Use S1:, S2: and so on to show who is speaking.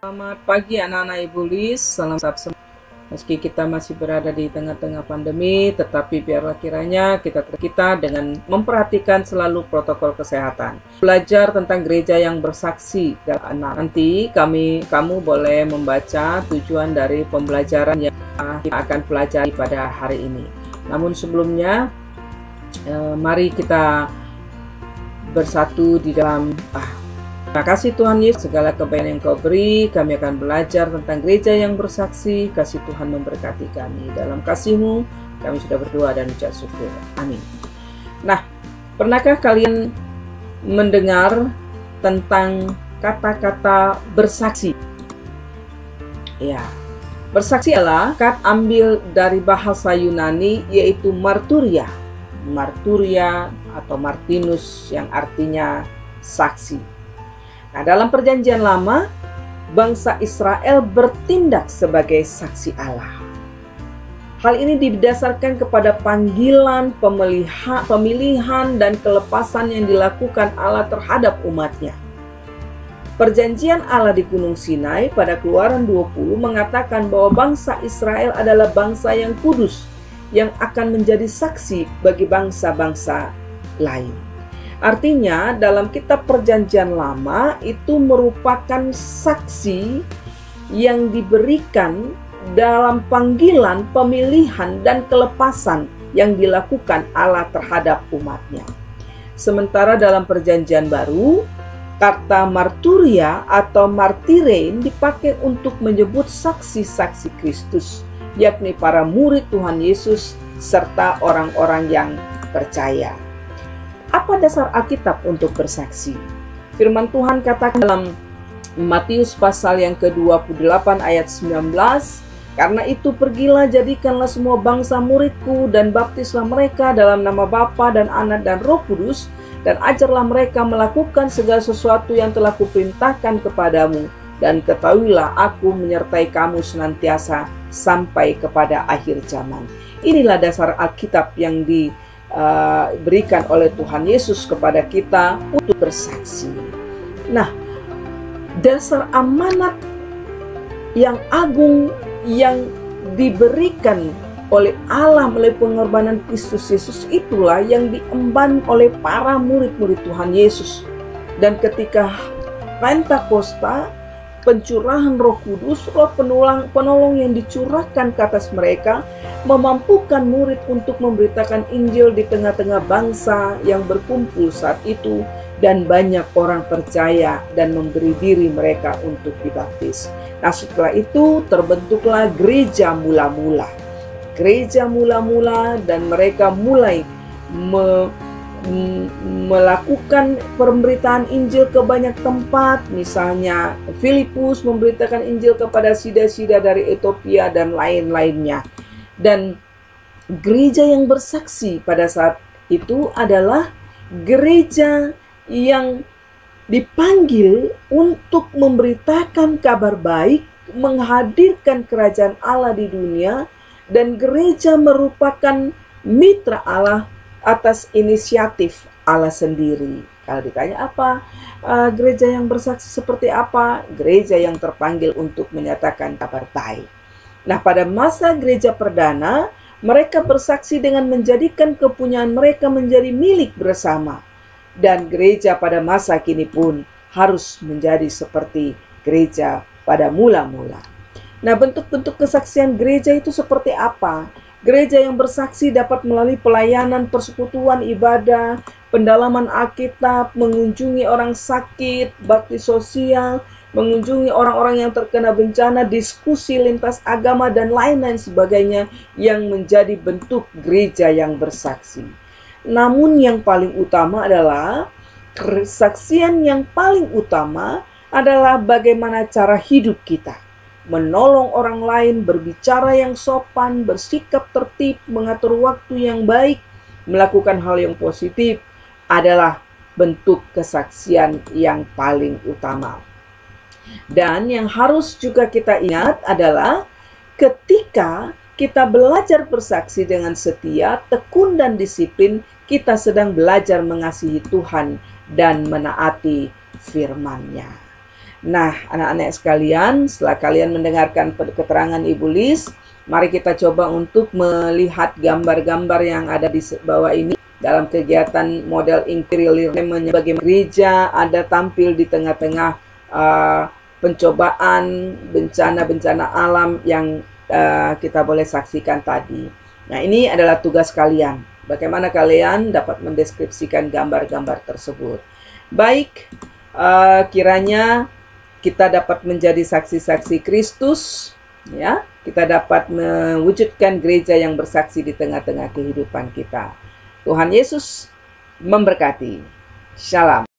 S1: Selamat pagi anak-anak Ibu Lis, salam sehat. Meski kita masih berada di tengah-tengah pandemi, tetapi biarlah kiranya kita dengan memperhatikan selalu protokol kesehatan. Belajar tentang gereja yang bersaksi. Nanti kamu boleh membaca tujuan dari pembelajaran yang kita akan pelajari pada hari ini. Namun sebelumnya, mari kita bersatu di dalam Terima kasih Tuhan Yesus, segala kebaikan yang Kau beri, kami akan belajar tentang gereja yang bersaksi. Kasih Tuhan memberkati kami. Dalam kasih-Mu, kami sudah berdoa dan ucap syukur. Amin. Nah, pernahkah kalian mendengar tentang kata-kata bersaksi? Ya, bersaksi adalah kata ambil dari bahasa Yunani, yaitu marturia. Marturia atau Martinus yang artinya saksi. Nah, dalam perjanjian lama, bangsa Israel bertindak sebagai saksi Allah. Hal ini didasarkan kepada panggilan, pemilihan, dan kelepasan yang dilakukan Allah terhadap umatnya. Perjanjian Allah di Gunung Sinai pada Keluaran 20 mengatakan bahwa bangsa Israel adalah bangsa yang kudus, yang akan menjadi saksi bagi bangsa-bangsa lain. Artinya dalam kitab perjanjian lama itu merupakan saksi yang diberikan dalam panggilan, pemilihan, dan kelepasan yang dilakukan Allah terhadap umatnya. Sementara dalam perjanjian baru, kata marturia atau martirein dipakai untuk menyebut saksi-saksi Kristus, yakni para murid Tuhan Yesus serta orang-orang yang percaya. Apa dasar Alkitab untuk bersaksi? Firman Tuhan katakan dalam Matius pasal yang ke-28 ayat 19, "Karena itu pergilah, jadikanlah semua bangsa muridku dan baptislah mereka dalam nama Bapa dan Anak dan Roh Kudus, dan ajarlah mereka melakukan segala sesuatu yang telah kuperintahkan kepadamu, dan ketahuilah aku menyertai kamu senantiasa sampai kepada akhir zaman." Inilah dasar Alkitab yang diberikan oleh Tuhan Yesus kepada kita untuk bersaksi. Nah, dasar amanat yang agung yang diberikan oleh Allah melalui pengorbanan Kristus Yesus itulah yang diemban oleh para murid-murid Tuhan Yesus. Dan ketika Pentakosta, pencurahan Roh Kudus, Roh penolong yang dicurahkan ke atas mereka, memampukan murid untuk memberitakan Injil di tengah-tengah bangsa yang berkumpul saat itu, dan banyak orang percaya dan memberi diri mereka untuk dibaptis. Nah, setelah itu terbentuklah gereja mula-mula. Gereja mula-mula, dan mereka mulai melakukan pemberitaan Injil ke banyak tempat. Misalnya Filipus memberitakan Injil kepada sida-sida dari Ethiopia dan lain-lainnya. Dan gereja yang bersaksi pada saat itu adalah gereja yang dipanggil untuk memberitakan kabar baik, menghadirkan kerajaan Allah di dunia, dan gereja merupakan mitra Allah atas inisiatif Allah sendiri. Kalau ditanya apa gereja yang bersaksi seperti apa? Gereja yang terpanggil untuk menyatakan kabar baik. Nah, pada masa gereja perdana, mereka bersaksi dengan menjadikan kepunyaan mereka menjadi milik bersama. Dan gereja pada masa kini pun harus menjadi seperti gereja pada mula-mula. Nah, bentuk-bentuk kesaksian gereja itu seperti apa? Gereja yang bersaksi dapat melalui pelayanan, persekutuan, ibadah, pendalaman Alkitab, mengunjungi orang sakit, bakti sosial, mengunjungi orang-orang yang terkena bencana, diskusi lintas agama, dan lain-lain sebagainya yang menjadi bentuk gereja yang bersaksi. Namun yang paling utama adalah, kesaksian yang paling utama adalah bagaimana cara hidup kita. Menolong orang lain, berbicara yang sopan, bersikap tertib, mengatur waktu yang baik, melakukan hal yang positif adalah bentuk kesaksian yang paling utama. Dan yang harus juga kita ingat adalah ketika kita belajar bersaksi dengan setia, tekun, dan disiplin, kita sedang belajar mengasihi Tuhan dan menaati firman-Nya. Nah, anak-anak sekalian, setelah kalian mendengarkan keterangan Ibu Liz, mari kita coba untuk melihat gambar-gambar yang ada di bawah ini dalam kegiatan model inquiry learning, bagaimana gereja ada tampil di tengah-tengah pencobaan, bencana-bencana alam yang kita boleh saksikan tadi. Nah, ini adalah tugas kalian. Bagaimana kalian dapat mendeskripsikan gambar-gambar tersebut. Baik, kiranya kita dapat menjadi saksi-saksi Kristus, ya. Kita dapat mewujudkan gereja yang bersaksi di tengah-tengah kehidupan kita. Tuhan Yesus memberkati. Shalom.